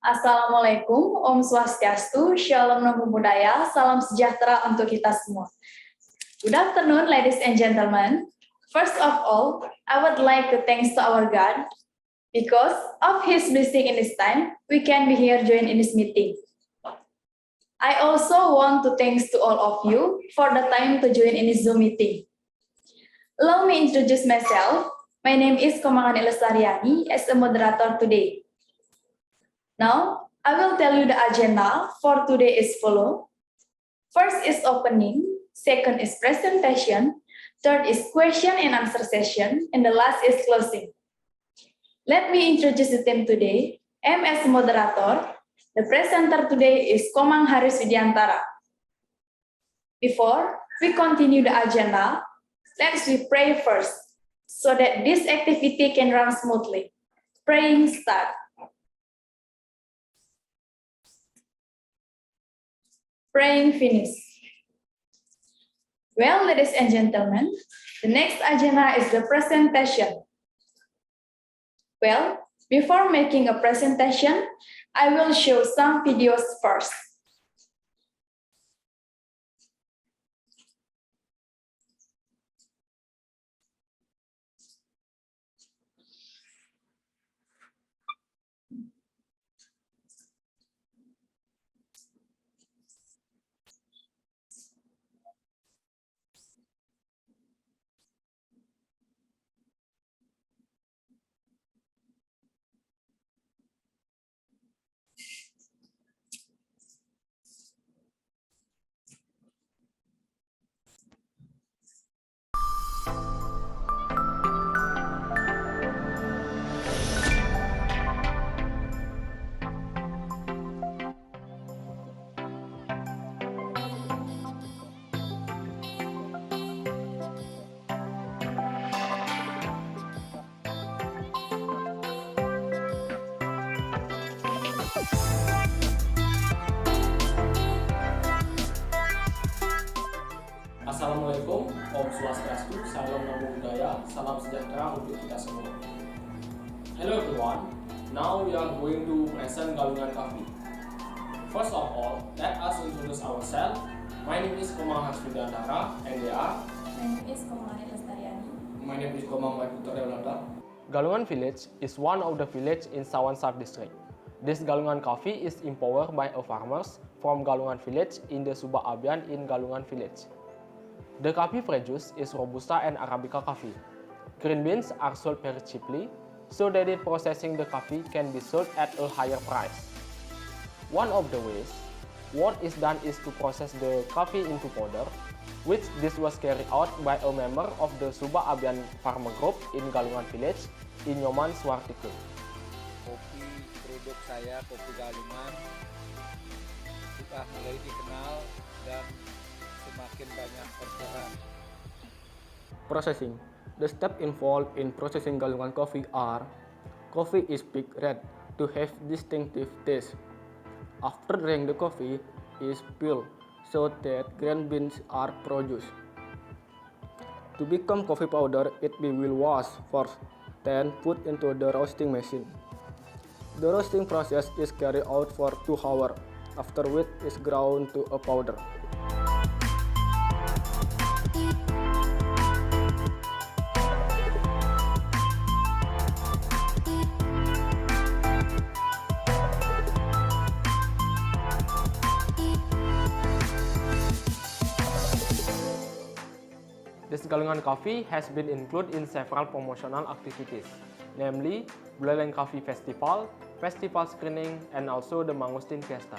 Assalamualaikum, Om Swastiastu, Shalom Namo Buddhaya, salam sejahtera untuk kita semua. Good afternoon, ladies and gentlemen. First of all, I would like to thank to our God because of His blessing in this time, we can be here join in this meeting. I also want to thanks to all of you for the time to join in this Zoom meeting. Allow me introduce myself. My name is Komangani Lestariani as a moderator today. Now, I will tell you the agenda for today is follow. First is opening, second is presentation, third is question and answer session, and the last is closing. Let me introduce the team today. I'm as moderator. The presenter today is Komang Haris Widiantara. Before we continue the agenda, let's pray first so that this activity can run smoothly. Praying start. Praying finish. Well, ladies and gentlemen, the next agenda is the presentation. Well, before making a presentation, I will show some videos first. Assalamualaikum, Om Swastiastu, Shalom Namo Buddhaya, salam sejahtera untuk kita semua. Hello everyone, now we are going to present Galungan Coffee. First of all, let us introduce ourselves. My name is Komang Haris Widiantara, and they are. My name is Komang Lestariani. My name is Komang Putra Dewanta. Galungan Village is one of the villages in Sawansar district. This Galungan coffee is empowered by a farmers from Galungan Village in the Subak Abian in Galungan Village. The coffee produced is Robusta and Arabica coffee. Green beans are sold very cheaply, so that processing the coffee can be sold at a higher price. One of the ways what is done is to process the coffee into powder, which this was carried out by a member of the Subak Abian Farmer Group in Galungan Village in Nyoman Swartiko. Kopi produk saya, kopi Galungan, sudah mulai dikenal dan semakin banyak orderan. Processing. The steps involved in processing Galungan coffee are: coffee is picked red to have distinctive taste. After drying, the coffee is peeled so that green beans are produced. To become coffee powder, it will wash first, then put into the roasting machine. The roasting process is carried out for 2 hours, after which is ground to a powder. This Galungan coffee has been included in several promotional activities, namely Buleleng Coffee Festival, festival screening, and also the Mangosteen Fiesta.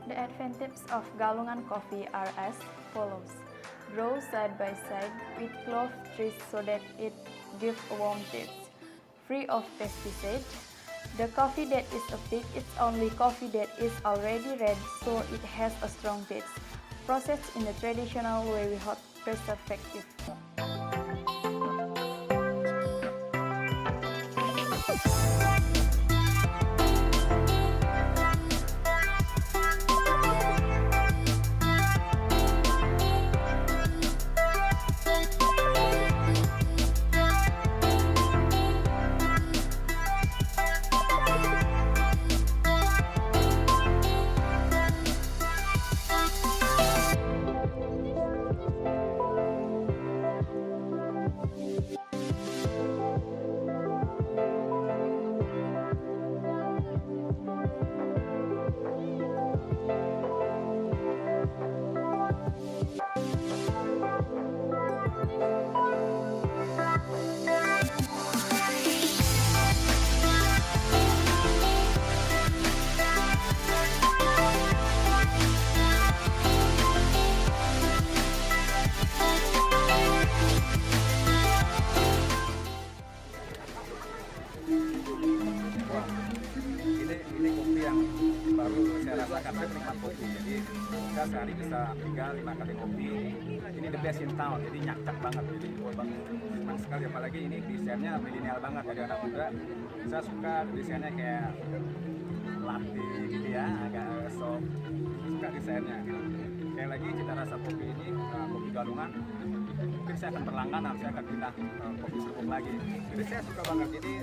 The advantages of Galungan coffee are as follows. Grow side by side with clove trees so that it gives a warm taste. Free of pesticide. The coffee that is a pick is only coffee that is already red, so it has a strong taste. Processed in the traditional way without preservative. penikmat kopi, jadi kita sehari bisa 3-5 kali kopi. Ini the best in town, jadi nyakcak banget, jadi senang sekali, apalagi ini desainnya milenial banget dari anak muda. Saya suka desainnya kayak latte gitu ya, agak soft, suka desainnya. Kayak lagi cita rasa kopi ini, kopi Galungan, mungkin saya akan berlangganan, saya akan pindah kopi serbuk lagi. Jadi saya suka banget, jadi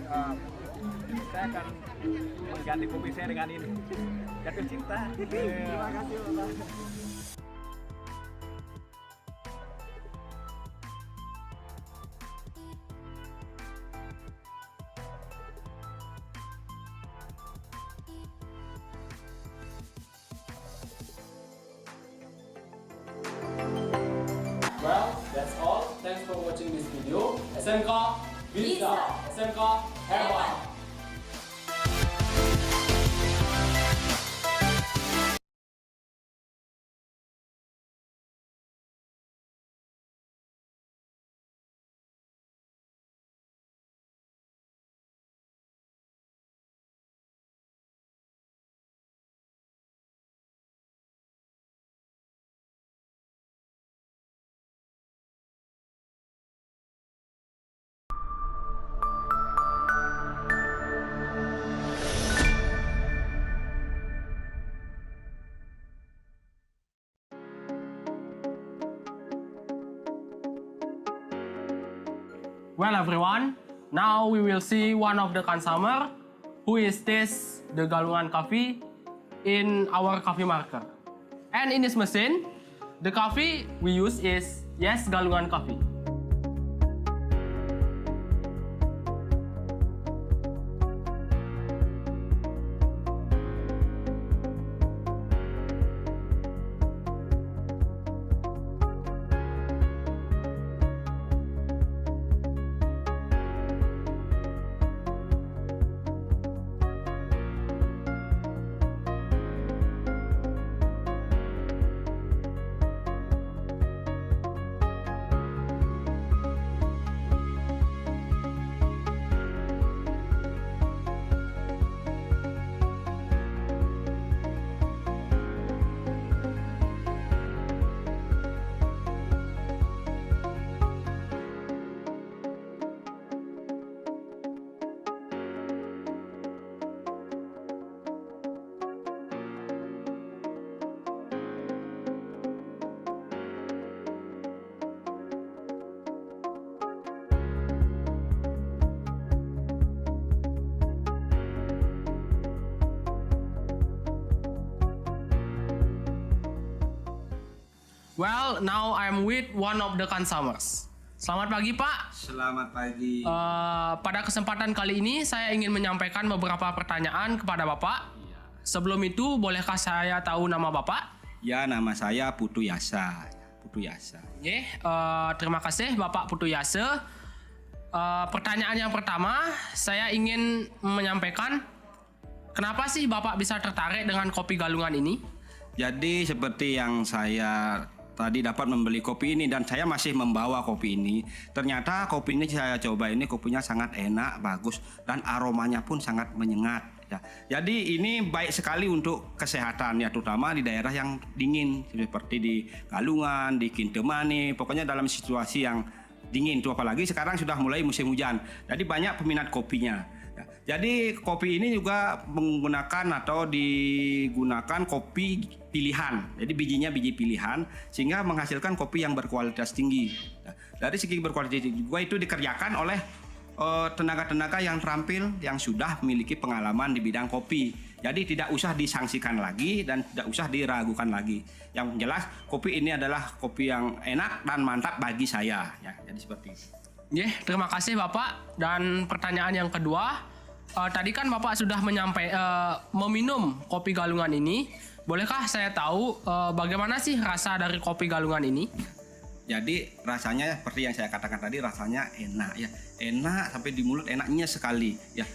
saya akan mengganti kopi saya dengan ini. Jatuh cinta. Terima kasih Bapak. Well, that's all. Thanks for watching this video. SMK Bisa, SMK Hebat. Well everyone, now we will see one of the consumer who is taste the Galungan coffee in our coffee marker. And in this machine, the coffee we use is Yes Galungan coffee. Well, now I'm with one of the consumers. Selamat pagi Pak. Selamat pagi. Pada kesempatan kali ini saya ingin menyampaikan beberapa pertanyaan kepada Bapak. Sebelum itu, bolehkah saya tahu nama Bapak? Ya, nama saya Putu Yasa. Putu Yasa. Terima kasih Bapak Putu Yasa. Pertanyaan yang pertama, saya ingin menyampaikan kenapa sih Bapak bisa tertarik dengan kopi Galungan ini? Jadi seperti yang saya tadi dapat membeli kopi ini dan saya masih membawa kopi ini. Ternyata kopi ini saya coba ini kopinya sangat enak, bagus dan aromanya pun sangat menyengat. Ya. Jadi ini baik sekali untuk kesehatan ya, terutama di daerah yang dingin seperti di Galungan, di Kintamani, pokoknya dalam situasi yang dingin itu, apalagi sekarang sudah mulai musim hujan. Jadi banyak peminat kopinya. Ya. Jadi kopi ini juga menggunakan atau digunakan kopi pilihan. Jadi bijinya biji pilihan sehingga menghasilkan kopi yang berkualitas tinggi. Ya. Dari segi berkualitas tinggi juga itu dikerjakan oleh tenaga-tenaga yang terampil yang sudah memiliki pengalaman di bidang kopi. Jadi tidak usah disangsikan lagi dan tidak usah diragukan lagi. Yang jelas kopi ini adalah kopi yang enak dan mantap bagi saya. Ya, jadi seperti itu. Terima kasih Bapak. Dan pertanyaan yang kedua, tadi kan Bapak sudah meminum kopi Galungan ini. Bolehkah saya tahu bagaimana sih rasa dari kopi Galungan ini? Jadi rasanya seperti yang saya katakan tadi, rasanya enak ya, enak sampai di mulut, enaknya sekali ya.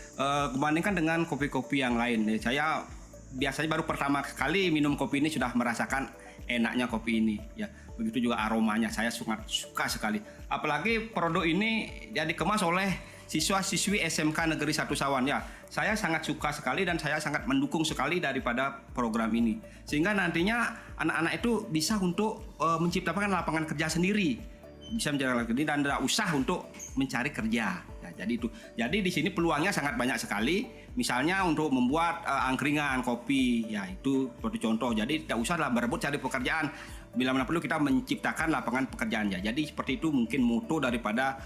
Kebandingkan dengan kopi-kopi yang lain, saya biasanya baru pertama kali minum kopi ini sudah merasakan enaknya kopi ini ya. Begitu juga aromanya, saya sangat suka sekali. Apalagi produk ini ya dikemas oleh siswa-siswi SMK Negeri 1 Sawan. Ya, saya sangat suka sekali dan saya sangat mendukung sekali daripada program ini. Sehingga nantinya anak-anak itu bisa untuk menciptakan lapangan kerja sendiri. Bisa mencari lapangan kerja dan tidak usah untuk mencari kerja. Ya, jadi itu. Jadi di sini peluangnya sangat banyak sekali. Misalnya untuk membuat angkringan kopi, ya itu seperti contoh. Jadi tidak usahlah berebut cari pekerjaan. Bila mana perlu kita menciptakan lapangan pekerjaan ya. Jadi seperti itu mungkin moto daripada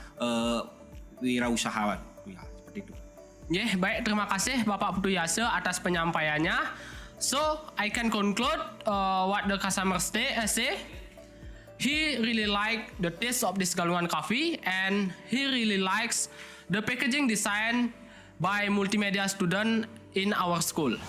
wirausahawan. Ya, seperti itu. Yeah, baik, terima kasih Bapak Putu Yase atas penyampaiannya. So, I can conclude what the customer say. He really like the taste of this Galungan coffee and he really likes the packaging design by multimedia student in our school.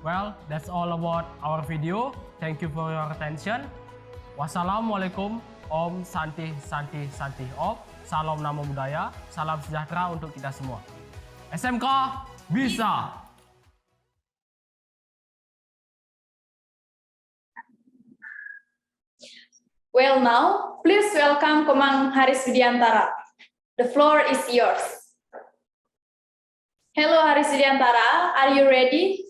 Well, that's all about our video. Thank you for your attention. Wassalamualaikum. Om Santi Santi Santi Om. Salam Namo Buddhaya. Salam sejahtera untuk kita semua. SMK bisa. Well, now, please welcome Komang Haris Widiantara. The floor is yours. Hello, Haris Widiantara. Are you ready?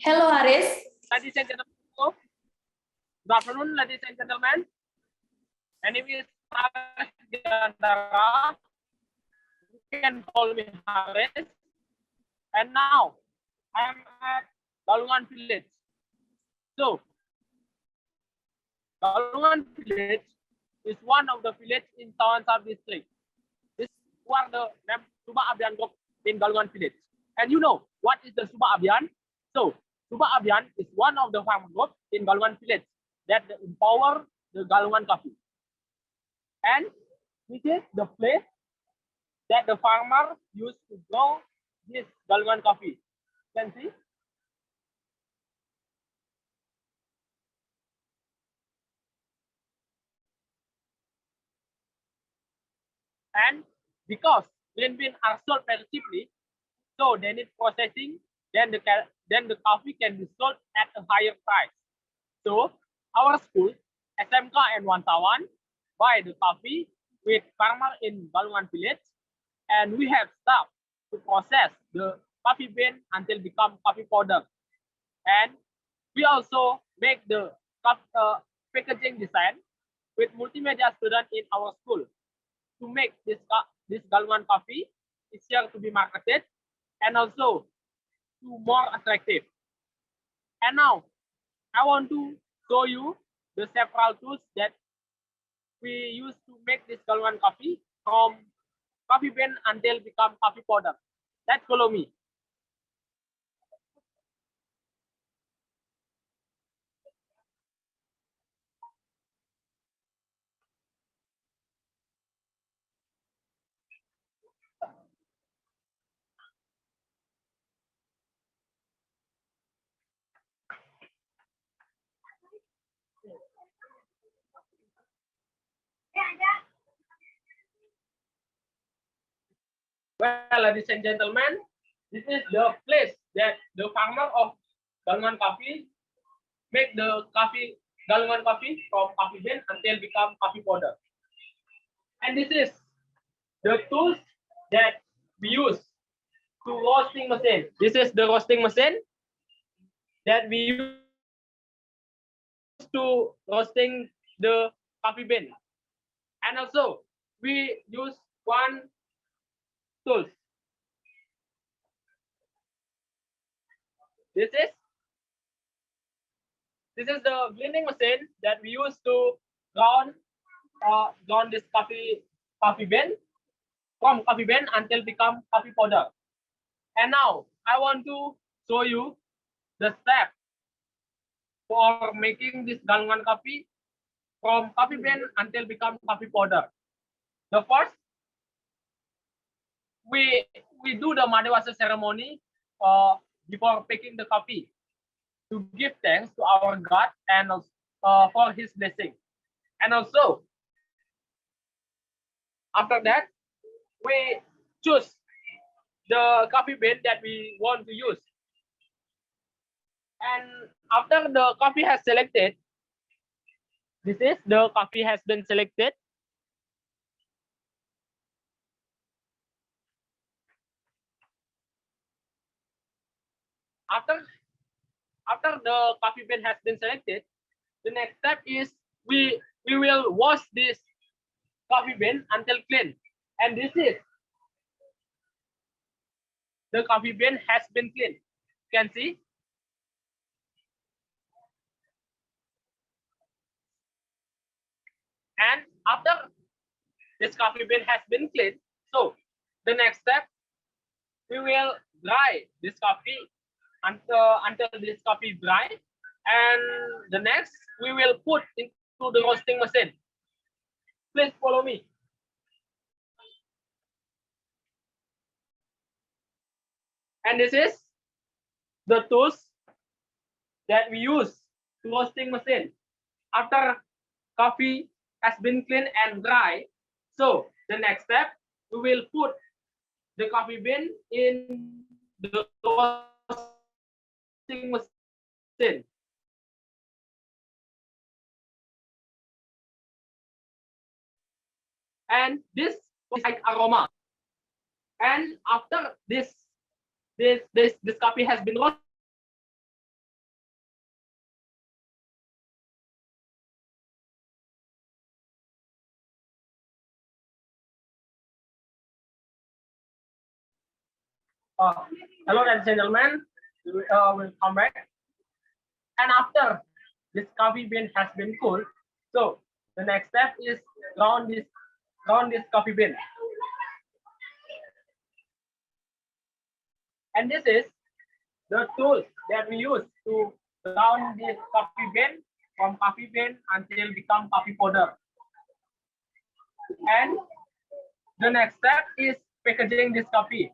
Hello, Haris. Ladies and gentlemen, good afternoon, ladies and gentlemen. My name is Haris Widiantara. You can call me Haris. And now, I am at Galungan Village. So, Galungan Village is one of the villages in Sawansar district. This is where the name Subak Abhiyan Group in Galungan Village. And you know, what is the Subak Abhiyan? So, Subak Abhiyan is one of the farm groups in Galungan Village that empower the Galungan coffee. And this is the place that the farmer used to grow this Galungan coffee. You can see. And because green beans are sold very cheaply, so they need processing, then the coffee can be sold at a higher price. So our school, SMK and Wantawan, buy the coffee with farmer in Galungan Village, and we have staff to process the coffee bean until become coffee powder. And we also make the packaging design with multimedia student in our school to make this Galungan coffee easier to be marketed and also to more attractive. And now I want to show you the several tools that we use to make this Galungan coffee from coffee bean until become coffee powder. Let's follow me. Well, ladies and gentlemen, this is the place that the farmer of Galungan coffee make the Galungan coffee from coffee bean until become coffee powder. And this is the tools that we use to roasting machine. This is the roasting machine that we use to roasting the coffee bean. And also we use one tools. This is the blending machine that we use to ground this coffee bean from coffee bean until become coffee powder. And now I want to show you the step for making this galungan coffee from coffee bean until become coffee powder. The first, we do the madewasa ceremony before picking the coffee to give thanks to our God and for His blessing. And also, after that, we choose the coffee bean that we want to use. And after the coffee has selected, this is the coffee has been selected. After the coffee bean has been selected, the next step is we will wash this coffee bean until clean. And this is the coffee bean has been cleaned. You can see. And after this coffee bean has been cleaned, so the next step, we will dry this coffee until this coffee dry. And the next, we will put into the roasting machine. Please follow me. And this is the tools that we use to roasting machine. After coffee has been cleaned and dry, so the next step, we will put the coffee bean in the roasting machine. And this is like aroma. And after this coffee has been roasted, hello ladies and gentlemen, we'll come back. And after this coffee bean has been cooled, so the next step is ground this coffee bean. And this is the tools that we use to ground this coffee bean from coffee bean until become coffee powder. And the next step is packaging this coffee.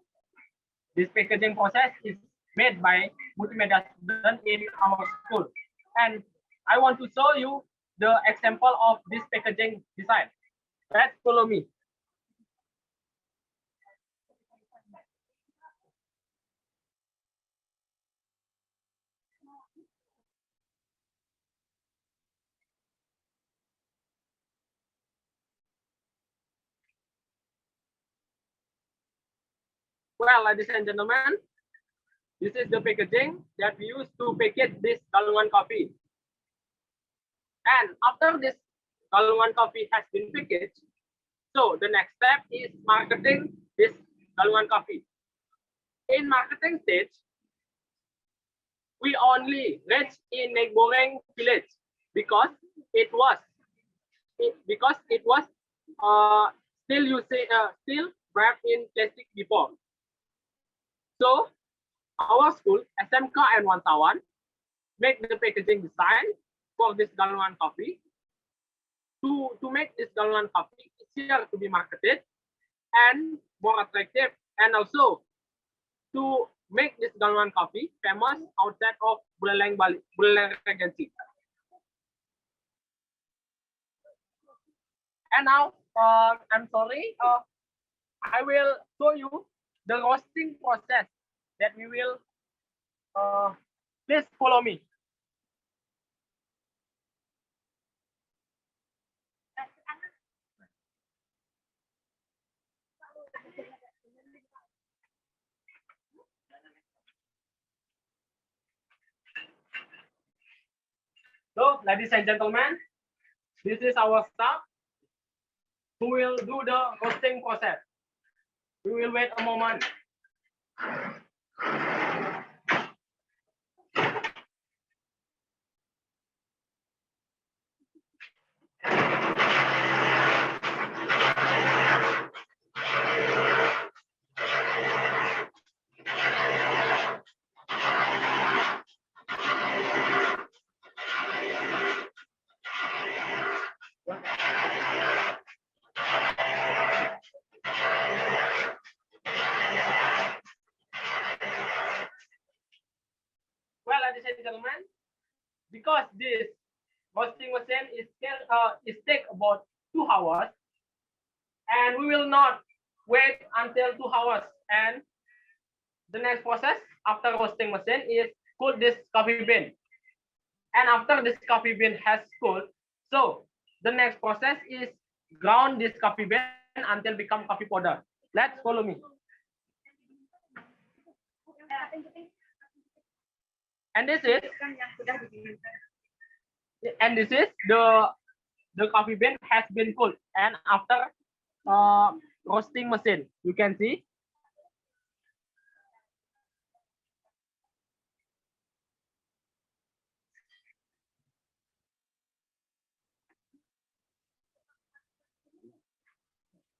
This packaging process is made by multimedia students in our school. And I want to show you the example of this packaging design. Let's follow me. Well, ladies and gentlemen, this is the packaging that we use to package this galungan coffee. And after this galungan coffee has been packaged, so the next step is marketing this galungan coffee. In marketing stage, we only reach in neighboring village because it was still wrapped in plastic before. So our school, SMK and Wantawan, make the packaging design for this galungan coffee to make this galungan coffee easier to be marketed and more attractive, and also to make this galungan coffee famous outside of Buleleng Regency. And now, I'm sorry, I will show you the roasting process that we will, please follow me. So, ladies and gentlemen, this is our staff who will do the roasting process. We will wait a moment. roasting machine is take about 2 hours, and we will not wait until 2 hours. And the next process after roasting machine is cool this coffee bean. And after this coffee bean has cooled, so the next process is ground this coffee bean until become coffee powder. Let's follow me. And this is the coffee bean has been cooled, and after roasting machine, you can see.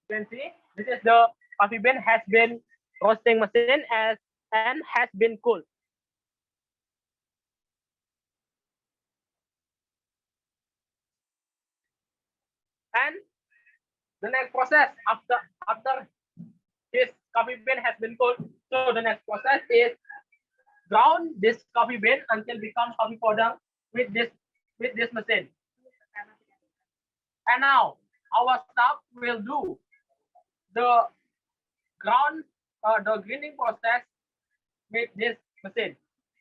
You can see this is the coffee bean has been roasting machine as and has been cooled. And the next process after this coffee bean has been cooled, so the next process is ground this coffee bean until becomes coffee powder with this machine. And now our staff will do the ground the grinding process with this machine.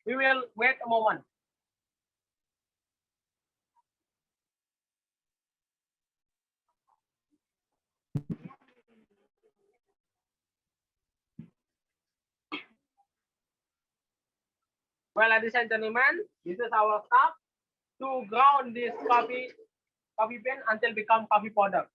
We will wait a moment. Well, ladies and gentlemen, this is our staff to ground this coffee bean until become coffee powder.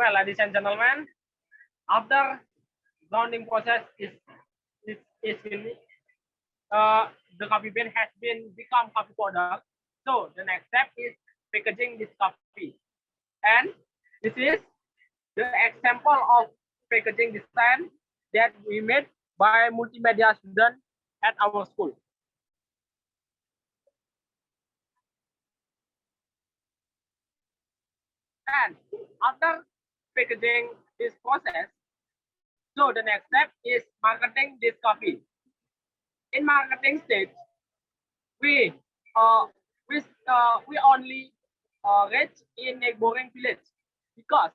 Well, ladies and gentlemen, after grounding process is finished, the coffee bean has become coffee powder. So the next step is packaging this coffee. And this is the example of packaging design that we made by multimedia student at our school. And after packaging this process, so the next step is marketing this coffee. In marketing stage, we only reach in neighboring village because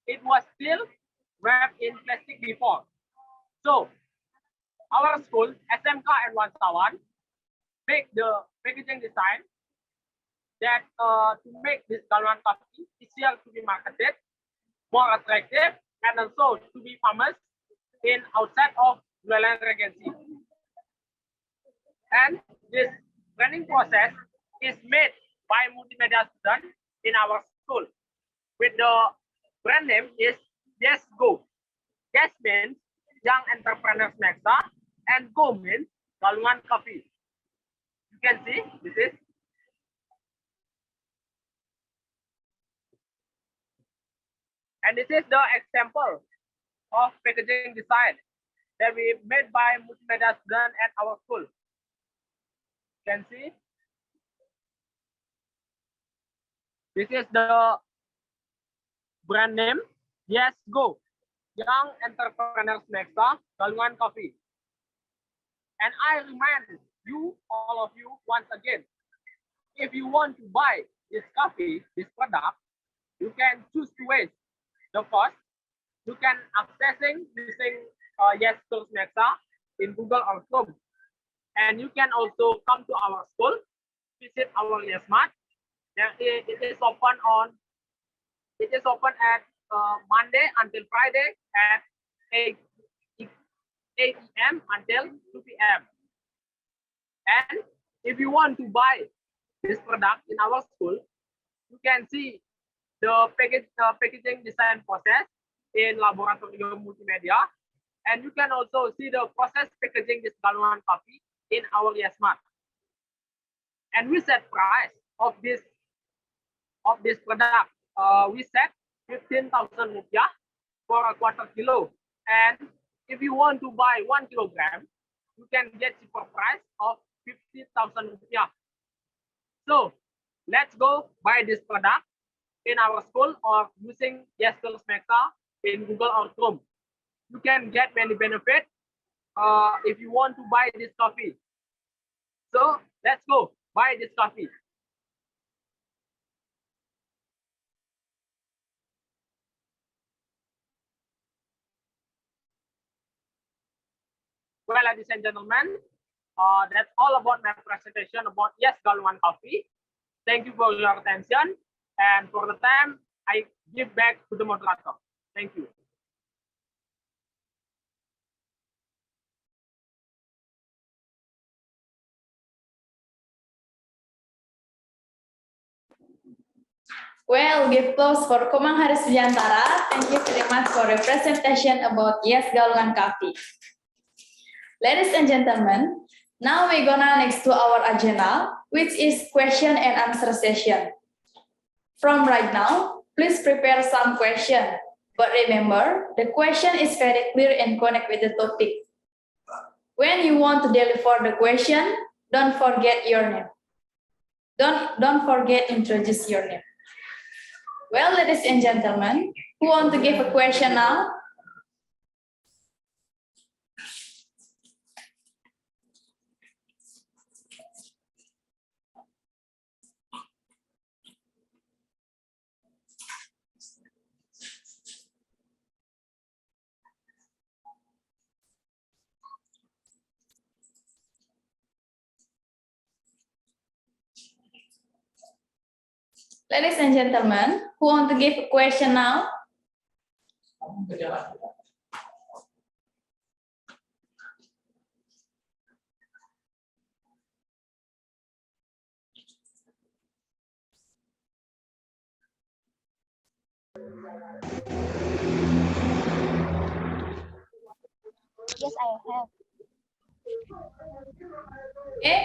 it was still wrapped in plastic before. So our school, SMK and Wansawan, make the packaging design that to make this Galwan coffee easier to be marketed, more attractive, and also to be famous in outside of Guilan Regency. And this branding process is made by multimedia students in our school. With the brand name is Yes Go. Yes means Young Entrepreneurs Nexa, and Go means Galungan Coffee. You can see this is. And this is the example of packaging design that we made by multimedia students at our school. You can see. This is the brand name, Yes Go, Young Entrepreneurs Nexa, Galungan Coffee. And I remind you, all of you, once again, if you want to buy this coffee, this product, you can choose two ways. The first, you can accessing using Yes Stores Nexa in Google or Chrome. And you can also come to our school, visit our Yes Mart. It is open at Monday until Friday at 8 a.m. until 2 p.m. And if you want to buy this product in our school, you can see the packaging design process in Laboratorium Multimedia, and you can also see the process packaging this Galungan coffee in our Yes Mart. And we set price of this product. We set 15,000 rupiah for a quarter kilo, and if you want to buy 1 kilogram, you can get cheaper price of 50,000 rupiah. So let's go buy this product in our school or using Yes Stores Nexa in Google or Chrome. You can get many benefits if you want to buy this coffee. So let's go buy this coffee. Well, ladies and gentlemen, that's all about my presentation about Yes Galungan Coffee. Thank you for your attention. And for the time, I give back to the moderator. Thank you. Well, give applause for Komang Haris Wiantara. Thank you very much for your presentation about Yes Galungan Coffee. Ladies and gentlemen, now we're gonna next to our agenda, which is question and answer session. From right now, please prepare some question. But remember, the question is very clear and connect with the topic. When you want to deliver the question, don't forget your name. Don't forget introduce your name. Well, ladies and gentlemen, who want to give a question now? Ladies and gentlemen, who want to give a question now? Yes, I have. Okay.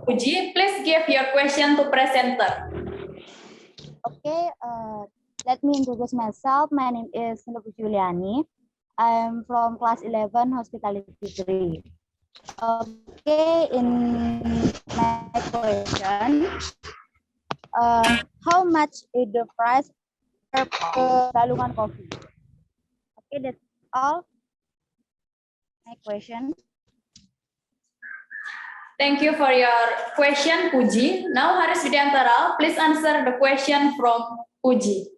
Puji, please give your question to presenter. Okay, let me introduce myself. My name is Nurul Juliani. I'm from class 11, hospitality 3. Okay, in my question, how much is the price per Galungan coffee? Okay, that's all. My question. Thank you for your question, Puji. Now, Haris Widiantara, please answer the question from Puji.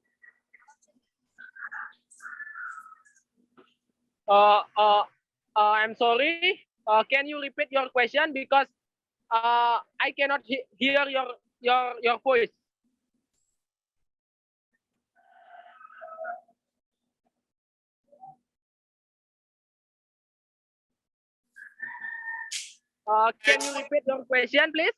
I'm sorry. Can you repeat your question because I cannot hear your voice. Can you repeat your question, please?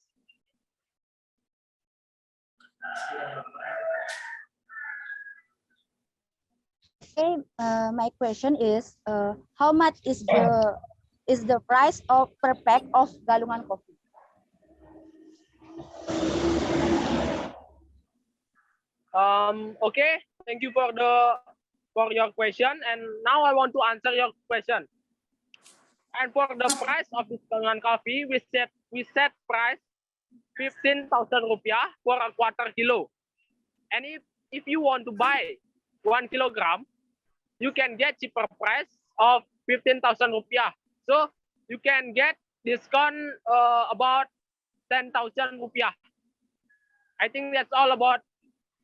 Okay, my question is, how much is the price of per pack of Galungan coffee? Okay, thank you for your question, and now I want to answer your question. And for the price of this Galungan coffee, we set price 15,000 rupiah for a quarter kilo. And if you want to buy 1 kilogram, you can get cheaper price of 15,000 rupiah. So you can get discount about 10,000 rupiah. I think that's all about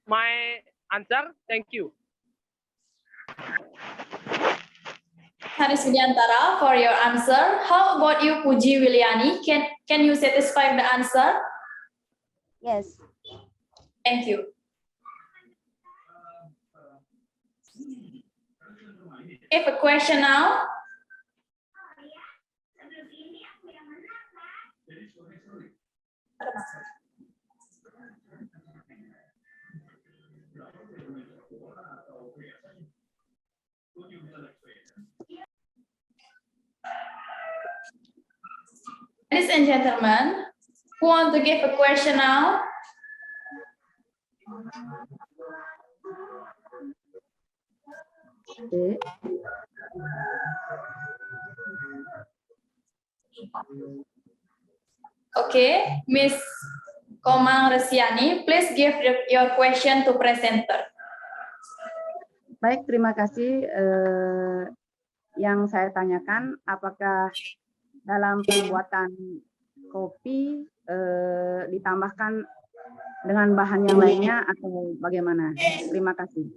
my answer. Thank you. Haris Widiantara for your answer. How about you, Puji Wiliani? Can you satisfy the answer? Yes. Thank you. If a question now. Ladies and gentlemen, who want to give a question now? Okay, Miss Komang Resiani, please give your question to presenter. Baik, terima kasih. Yang saya tanyakan, apakah dalam pembuatan kopi ditambahkan dengan bahan yang lainnya atau bagaimana? Terima kasih.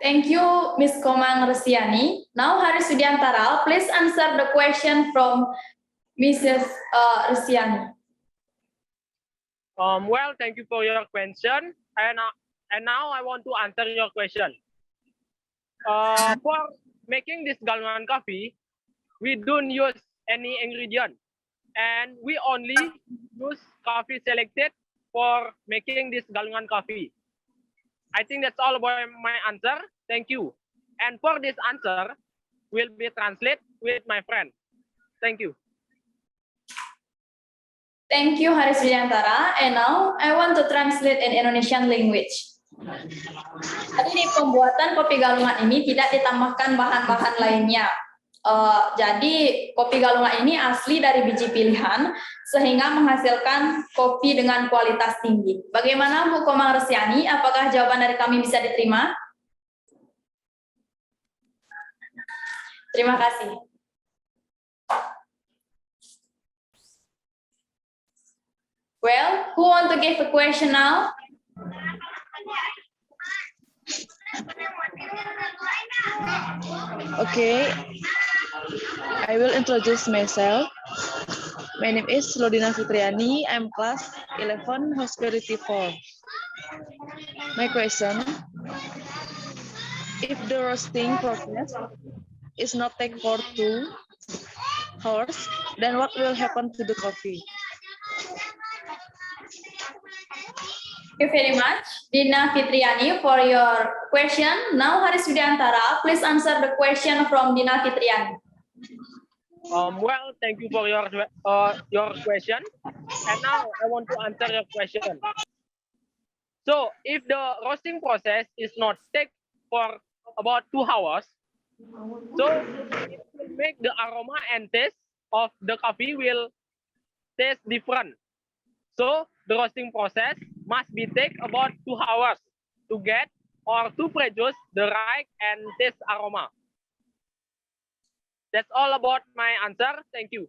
Thank you, Miss Komang Resiani. Now, Haris Widiantara, please answer the question from Mrs. Resiani. Well, thank you for your question, and now I want to answer your question. For making this Galungan coffee, we don't use any ingredient, and we only use coffee selected for making this Galungan coffee. I think that's all about my answer. Thank you. And for this answer, will be translate with my friend. Thank you. Thank you, Haris Widiantara. And now, I want to translate in Indonesian language. Tadi di pembuatan kopi Galungan ini tidak ditambahkan bahan-bahan lainnya. Jadi kopi Galungan ini asli dari biji pilihan sehingga menghasilkan kopi dengan kualitas tinggi. Bagaimana Bu Komang Resiani? Apakah jawaban dari kami bisa diterima? Terima kasih. Well, who want to give a question now? Okay, I will introduce myself. My name is Lodina Fitriani. I'm class 11, hospitality 4. My question, if the roasting process is not take for 2 hours, then what will happen to the coffee? Thank you very much, Dina Fitriani, for your question. Now, Haris Widiantara, please answer the question from Dina Fitriani. Well, thank you for your question. And now I want to answer your question. So, if the roasting process is not take for about 2 hours, so it will make the aroma and taste of the coffee will taste different. So, the roasting process must be take about 2 hours to get or to produce the right and taste aroma. That's all about my answer. Thank you.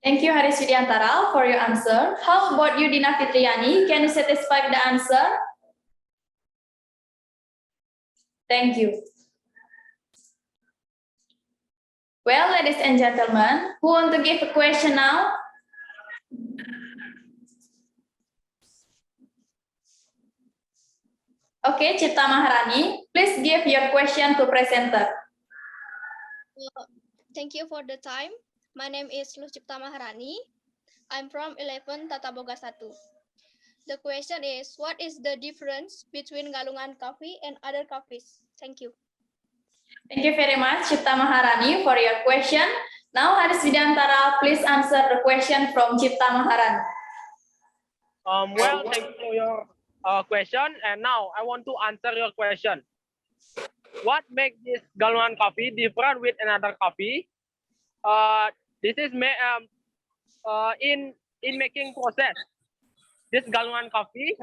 Thank you, Haris Widiantara, for your answer. How about you, Dina Fitriani? Can you satisfy the answer? Thank you. Well, ladies and gentlemen, who want to give a question now? Okay, Cipta Maharani, please give your question to presenter. Thank you for the time. My name is Cipta Maharani. I'm from 11 Tata Boga 1. The question is, what is the difference between Galungan coffee and other coffees? Thank you. Thank you very much, Cipta Maharani, for your question. Now, Haris Widiantara, please answer the question from Cipta Maharani. Well, thank you for your question. And now I want to answer your question. What makes this Galungan coffee different with another coffee? This is in making process. This Galungan coffee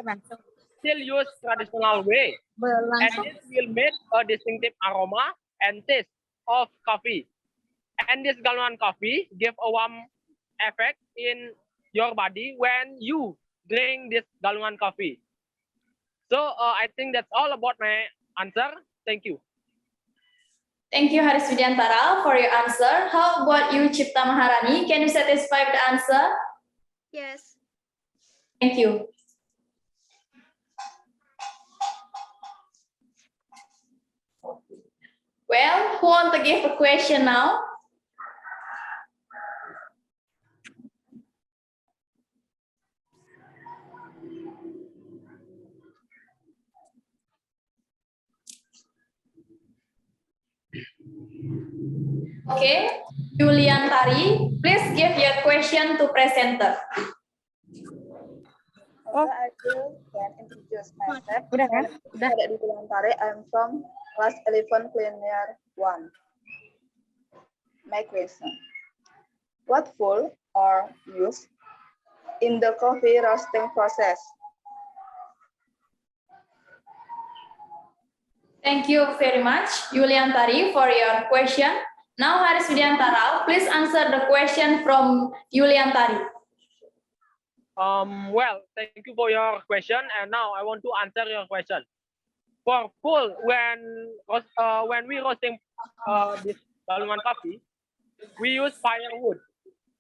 still use traditional way, and this will make a distinctive aroma and taste of coffee. And this Galungan coffee give a warm effect in your body when you drink this Galungan coffee. So I think that's all about my answer. Thank you. Thank you, Haris Widiantara, for your answer. How about you, Cipta Maharani? Can you satisfy the answer? Yes. Thank you. Well, who want to give a question now? Okay, Julian Tari, please give your question to presenter. I can introduce myself. Julian Tari, I'm from class 11 Pioneer 1. My question: what fuel are used in the coffee roasting process? Thank you very much, Julian Tari, for your question. Now, Haris Widiantara, please answer the question from Julian Tari. Well, thank you for your question, and now I want to answer your question. For fuel, when we roasting this Galungan coffee, we use firewood,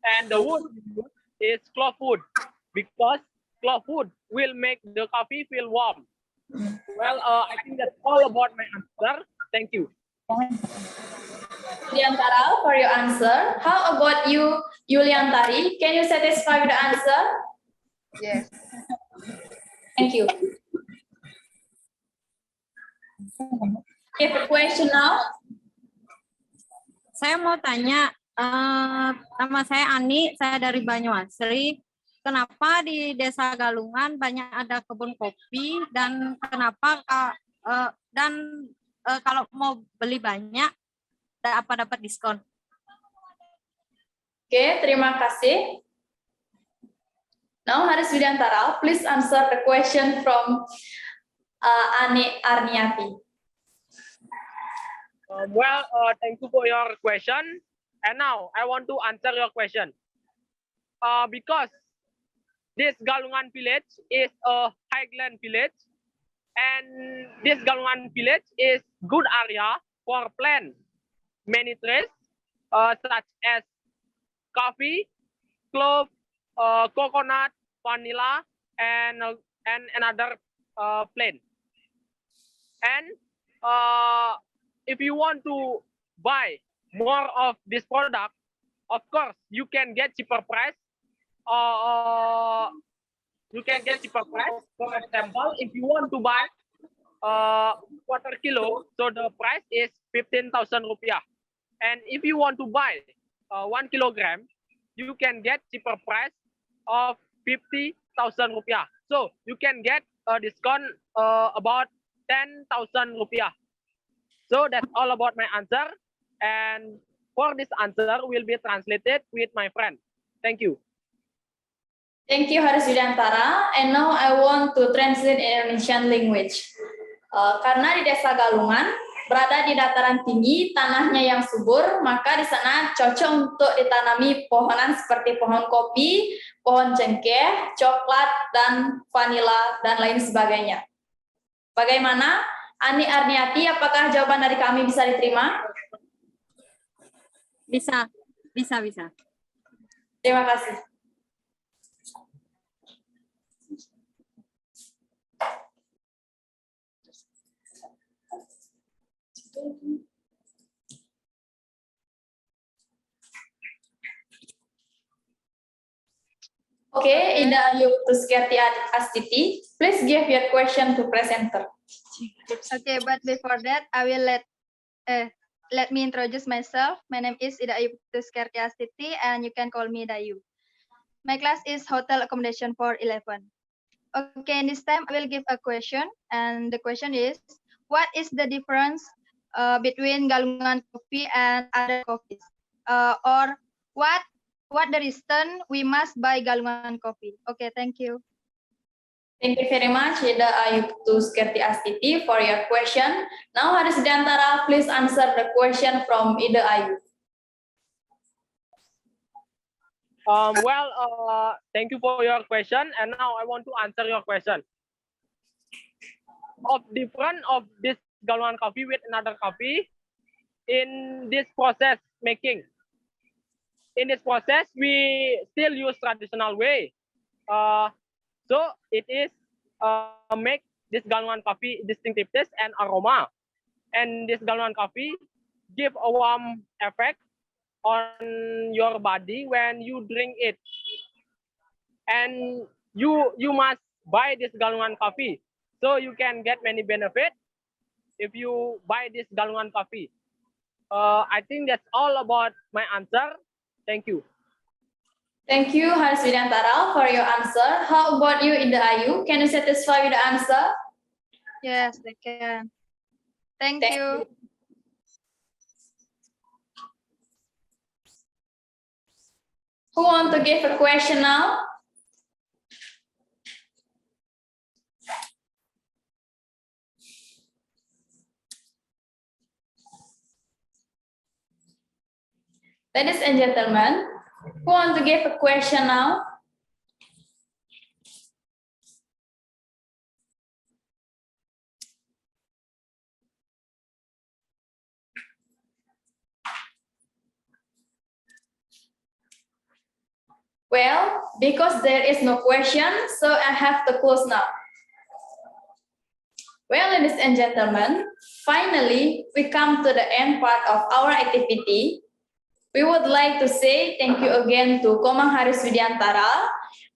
and the wood we use is clove wood, because clove wood will make the coffee feel warm. Well, I think that's all about my answer. Thank you. Widiantara, for your answer. How about you, Julian Tari? Can you satisfy the answer? Yes. Thank you. Give a question now. Saya mau tanya, nama saya Ani, saya dari Banyuasri. Kenapa di Desa Galungan banyak ada kebun kopi dan kenapa kalau mau beli banyak dapat diskon? Oke, terima kasih. Now, Haris Widiantara, please answer the question from Ani Arniati. Well, thank you for your question. And now I want to answer your question. Because this Galungan village is a highland village, and this Galungan village is good area for plant many trees such as coffee, clove, coconut, vanilla, and another plant. And if you want to buy more of this product, of course you can get cheaper price you can get cheaper price. For example, if you want to buy quarter kilo, so the price is 15,000 rupiah. And if you want to buy 1 kilogram, you can get cheaper price of 50,000 rupiah. So you can get a discount about 10,000 rupiah. So that's all about my answer. And for this answer will be translated with my friend. Thank you. Thank you, Haris Widantara. And now I want to translate Indonesian language. Karena di Desa Galungan berada di dataran tinggi, tanahnya yang subur, maka di sana cocok untuk ditanami pohonan seperti pohon kopi, pohon cengkeh, coklat, dan vanila, dan lain sebagainya. Bagaimana? Ani Arniati, apakah jawaban dari kami bisa diterima? Bisa. Terima kasih. Okay, Ida Ayu Tuskirti Astiti, please give your question to presenter. Okay, but before that, I will let me introduce myself. My name is Ida Ayu Tuskirti Astiti, and you can call me Dayu. My class is Hotel Accommodation for 11. Okay, and this time I will give a question, and the question is, what is the difference between Galungan coffee and other coffees? Or what the reason we must buy Galungan coffee? Okay, thank you. Thank you very much, Ida Ayu Tuskirti Astiti, for your question. Now, Haris Widantara, please answer the question from Ida Ayu. Thank you for your question, and now I want to answer your question. Of different of this Galungan coffee with another coffee in this process making. In this process, we still use traditional way. So it is make this Galungan coffee distinctive taste and aroma. And this Galungan coffee give a warm effect on your body when you drink it. And you must buy this Galungan coffee. So you can get many benefits if you buy this Galungan coffee. I think that's all about my answer. Thank you. Thank you, Haris Widantara, for your answer. How about you, Ida Ayu? Can you satisfy with the answer? Yes, I can. Thank you. Who want to give a question now? Ladies and gentlemen, who want to give a question now? Well, because there is no question, so I have to close now. Well, ladies and gentlemen, finally, we come to the end part of our activity. We would like to say thank you again to Komang Haris Widantara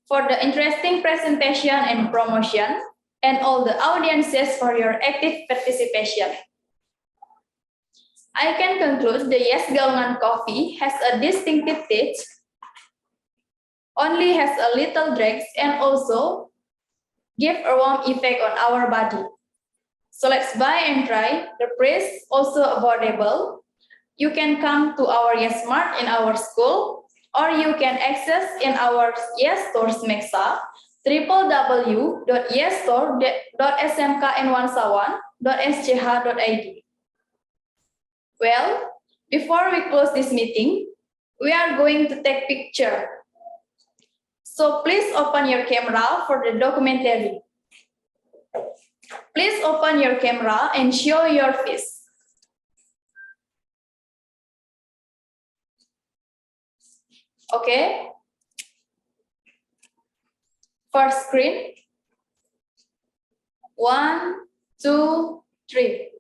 for the interesting presentation and promotion, and all the audiences for your active participation. I can conclude the Yes Galungan coffee has a distinctive taste, only has a little dregs, and also give a warm effect on our body. So let's buy and try. The price also affordable. You can come to our Yes Mart in our school, or you can access in our Yes Stores Mexa, www.yesstore.smkn1sawan.sch.id. Well, before we close this meeting, we are going to take picture. So please open your camera for the documentary. Please open your camera and show your face. Okay. First screen. 1, 2, 3.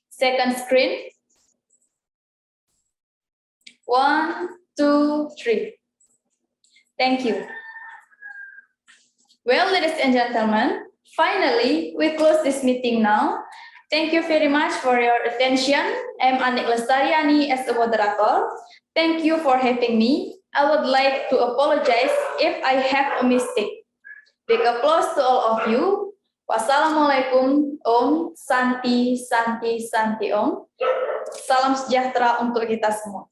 Second screen. 1, 2, 3. Thank you. Well, ladies and gentlemen, finally, we close this meeting now. Thank you very much for your attention. I'm Anik Lestariani as the moderator. Thank you for having me. I would like to apologize if I have a mistake. Big applause to all of you. Wassalamualaikum, Om, Santi, Santi, Santi, Om. Salam sejahtera untuk kita semua.